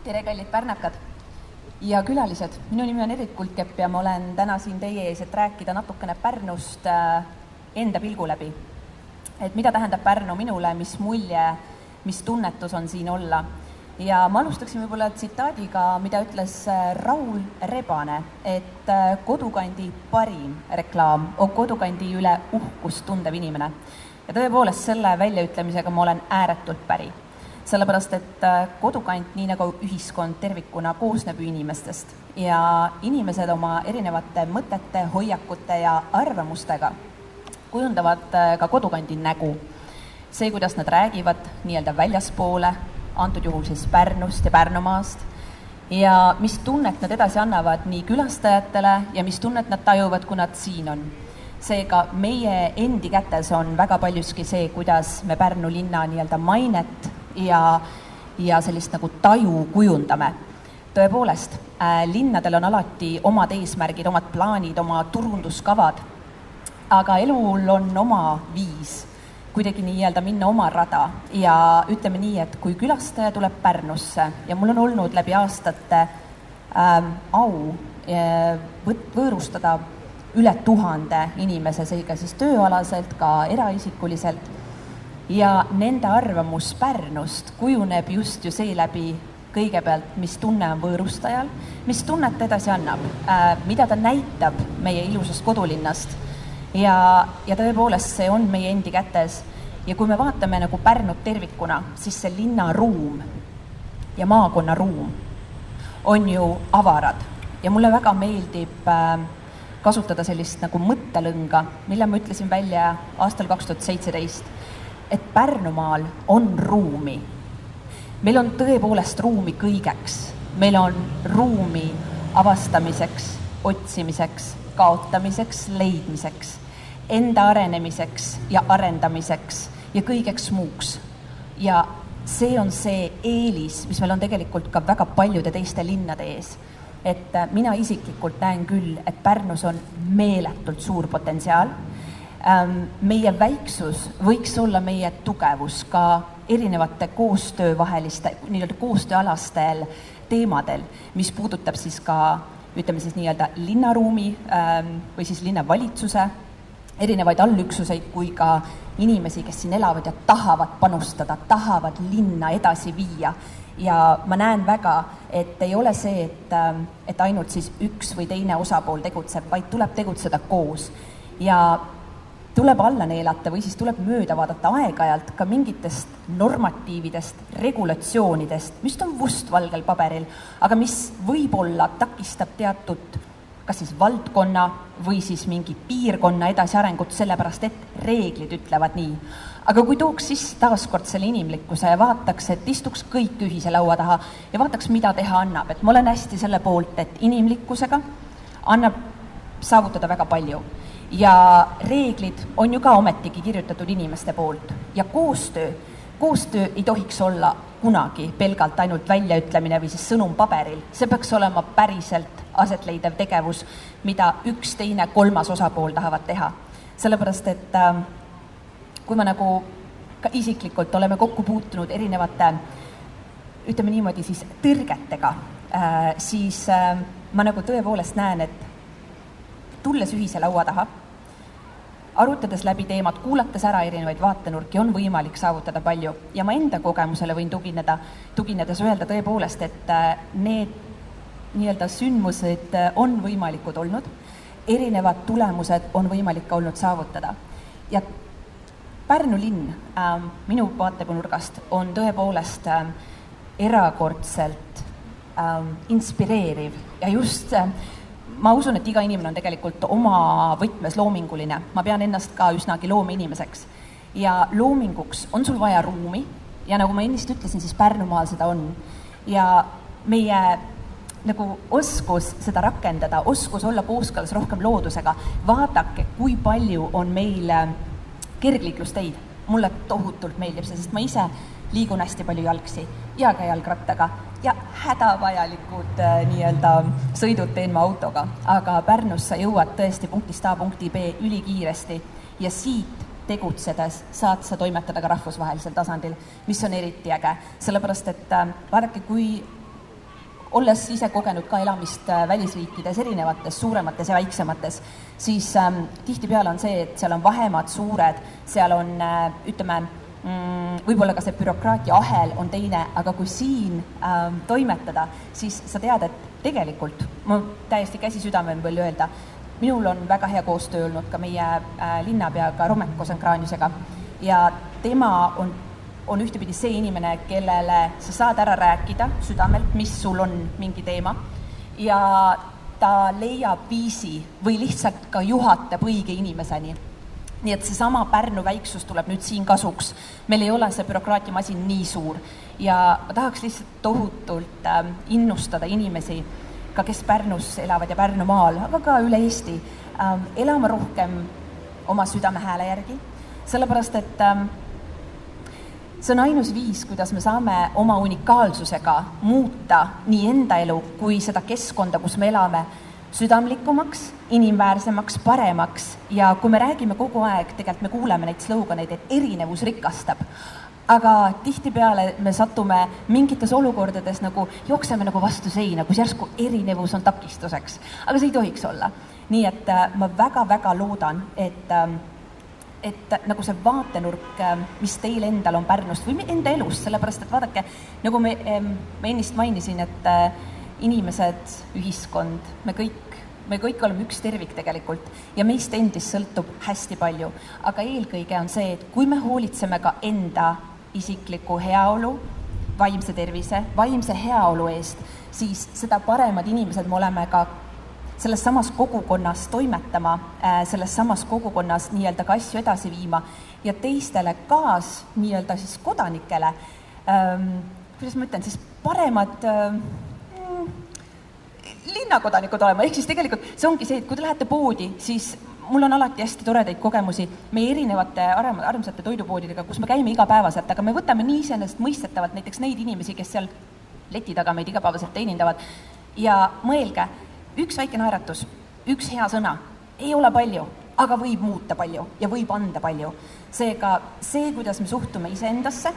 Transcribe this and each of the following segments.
Tere, kallid pärnakad ja külalised. Minu nimi on Edith Kuldkepp ja ma olen täna siin teie ees, et rääkida natukene Pärnust enda pilgu läbi. Et mida tähendab Pärnu minule, mis mulje, mis tunnetus on siin olla. Ja ma alustaksin võib-olla tsitaadiga, mida ütles Raul Rebane, et kodukandi parim reklaam on kodukandi üle uhkust tundev inimene. Ja tõepoolest selle väljaütlemisega ma olen ääretult päri. Sellepärast, et kodukant, nii nagu ühiskond tervikuna, koosneb inimestest ja inimesed oma erinevate mõtete, hoiakute ja arvamustega kujundavad ka kodukandi nägu. See, kuidas nad räägivad nii-öelda väljaspoole, antud juhul siis Pärnust ja Pärnumaast ja mis tunnet nad edasi annavad nii külastajatele ja mis tunnet nad tajuvad, kui nad siin on. Seega meie endi kätes on väga paljuski see, kuidas me Pärnu linna nii-öelda mainet ja sellist nagu taju kujundame. Tõepoolest, linnadel on alati omad eesmärgid, omad plaanid, oma turunduskavad, aga elul on oma viis kuidagi nii-öelda minna oma rada ja ütleme nii, et kui külastaja tuleb Pärnusse ja mul on olnud läbi aastate au võõrustada üle 1000 inimese, seega siis tööalaselt, ka eraisikuliselt, ja nende arvamus Pärnust kujuneb just ju seeläbi kõigepealt, mis tunne on võõrustajal, mis tunnet edasi annab, mida ta näitab meie ilusast kodulinnast ja tõepoolest see on meie endi kätes. Ja kui me vaatame nagu Pärnut tervikuna, siis see linnaruum ja maakonnaruum on ju avarad ja mulle väga meeldib kasutada sellist nagu mõttelõnga, mille ma ütlesin välja aastal 2017, et Pärnumaal on ruumi. Meil on tõepoolest ruumi kõigeks. Meil on ruumi avastamiseks, otsimiseks, kaotamiseks, leidmiseks, enda arenemiseks ja arendamiseks ja kõigeks muuks. Ja see on see eelis, mis meil on tegelikult ka väga paljude teiste linnade ees. Et mina isiklikult näen küll, et Pärnus on meeletult suur potentsiaal. Meie väiksus võiks olla meie tugevus ka erinevate koostöövaheliste, nii-öelda koostööalastel teemadel, mis puudutab siis ka, ütleme siis nii-öelda linnaruumi või siis linnavalitsuse erinevaid allüksuseid kui ka inimesi, kes siin elavad ja tahavad panustada, tahavad linna edasi viia. Ja ma näen väga, et ei ole see, et ainult siis üks või teine osapool tegutseb, vaid tuleb tegutseda koos. Ja tuleb alla neelata või siis tuleb mööda vaadata aeg-ajalt ka mingitest normatiividest, regulatsioonidest, mis on vustvalgel paberil, aga mis võib-olla takistab teatud kas siis valdkonna või siis mingi piirkonna edasiarengut, sellepärast et reeglid ütlevad nii. Aga kui tooks siis taaskord selle inimlikkuse ja vaataks, et istuks kõik ühise laua taha ja vaataks, mida teha annab, et ma olen hästi selle poolt, et inimlikkusega annab saavutada väga palju. Ja reeglid on ju ka ometigi kirjutatud inimeste poolt ja koostöö ei tohiks olla kunagi pelgalt ainult väljaütlemine või siis sõnum paberil. See peaks olema päriselt asetleidev tegevus, mida üks, teine, kolmas osapool tahavad teha. Sellepärast, et kui me nagu ka isiklikult oleme kokku puutunud erinevate, ütleme niimoodi siis tõrgetega, siis ma nagu tõepoolest näen, et tulles ühise laua taha, arutades läbi teemad, kuulates ära erinevaid vaatenurki, on võimalik saavutada palju. Ja ma enda kogemusele võin tuginedes öelda tõepoolest, et need nii-öelda sündmused on võimalikud olnud, erinevad tulemused on võimalik olnud saavutada. Ja Pärnu linn minu vaatepunurgast on tõepoolest erakordselt inspireeriv ja just ma usun, et iga inimene on tegelikult oma võtmes loominguline. Ma pean ennast ka üsnagi loomeinimeseks. Ja loominguks on sul vaja ruumi ja nagu ma ennist ütlesin, siis Pärnumaal seda on. Ja meie nagu oskus seda rakendada, oskus olla kooskõlas rohkem loodusega. Vaadake, kui palju on meil kergliiklusteid. Mulle tohutult meeldib see, sest ma ise liigun hästi palju jalgsi ja ka jalgrattaga ja hädavajalikud nii-öelda sõidud teen ma autoga. Aga Pärnus sa jõuad tõesti punktist A punkti B ülikiiresti ja siit tegutsedes saad sa toimetada ka rahvusvahelisel tasandil, mis on eriti äge. Sellepärast, et vaadake, kui olles ise kogenud ka elamist välisriikides erinevates, suuremates ja väiksemates, siis tihtipeale on see, et seal on vahemad suured, seal on, ütleme, võib-olla ka see bürokraatia ahel on teine, aga kui siin toimetada, siis sa tead, et tegelikult, ma täiesti käsi südamel võin öelda, minul on väga hea koostöö olnud ka meie linnapeaga Romek Kosankraaniusega ja tema on ühtepidi see inimene, kellele sa saad ära rääkida südamelt, mis sul on mingi teema ja ta leiab viisi või lihtsalt ka juhatab õige inimeseni. Nii et seesama Pärnu väiksus tuleb nüüd siin kasuks. Meil ei ole see bürokraatiamasin nii suur ja ma tahaks lihtsalt tohutult innustada inimesi, ka kes Pärnus elavad ja Pärnumaal, aga ka üle Eesti, elama rohkem oma südamehääle järgi, sellepärast et see on ainus viis, kuidas me saame oma unikaalsusega muuta nii enda elu kui seda keskkonda, kus me elame, südamlikumaks, inimväärsemaks, paremaks ja kui me räägime kogu aeg, tegelikult me kuuleme neid sloganeid, et erinevus rikastab, aga tihtipeale me satume mingites olukordades nagu jookseme nagu vastu seina, kus järsku erinevus on takistuseks, aga see ei tohiks olla. Nii et ma väga-väga loodan, et nagu see vaatenurk, mis teil endal on Pärnust või enda elust, sellepärast et vaadake, nagu me ennist mainisin, et inimesed, ühiskond, me kõik oleme üks tervik tegelikult ja meist endist sõltub hästi palju, aga eelkõige on see, et kui me hoolitseme ka enda isikliku heaolu, vaimse tervise, vaimse heaolu eest, siis seda paremad inimesed me oleme ka selles samas kogukonnas toimetama, selles samas kogukonnas nii-öelda ka asju edasi viima ja teistele kaas nii-öelda siis kodanikele, kuidas ma ütlen, siis paremad linnakodanikud olema, ehk siis tegelikult see ongi see, et kui te lähete poodi, siis mul on alati hästi toredaid kogemusi meie erinevate armsate toidupoodidega, kus me käime igapäevaselt, aga me võtame nii iseenesest mõistetavalt näiteks neid inimesi, kes seal leti taga meid igapäevaselt teenindavad ja mõelge, üks väike naeratus, üks hea sõna, ei ole palju, aga võib muuta palju ja võib anda palju. Seega see, kuidas me suhtume iseendasse,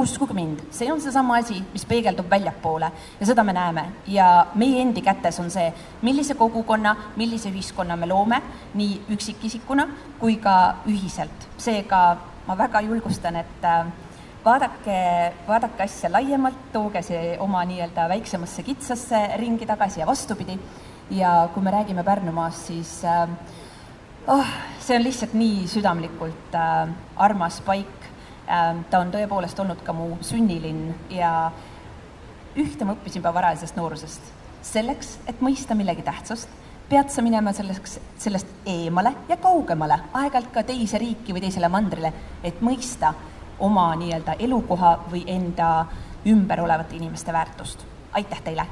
uskuge mind, see on seesama asi, mis peegeldub väljapoole ja seda me näeme ja meie endi kätes on see, millise kogukonna, millise ühiskonna me loome nii üksikisikuna kui ka ühiselt. Seega ma väga julgustan, et vaadake asja laiemalt, tooge see oma nii-öelda väiksemasse kitsasse ringi tagasi ja vastupidi ja kui me räägime Pärnumaast, siis see on lihtsalt nii südamlikult armas paik. Ta on tõepoolest olnud ka mu sünnilinn ja ühte ma õppisin juba varajasest noorusest. Selleks, et mõista millegi tähtsust, pead sa minema sellest eemale ja kaugemale, aeg-ajalt ka teise riiki või teisele mandrile, et mõista oma nii-öelda elukoha või enda ümber olevate inimeste väärtust. Aitäh teile!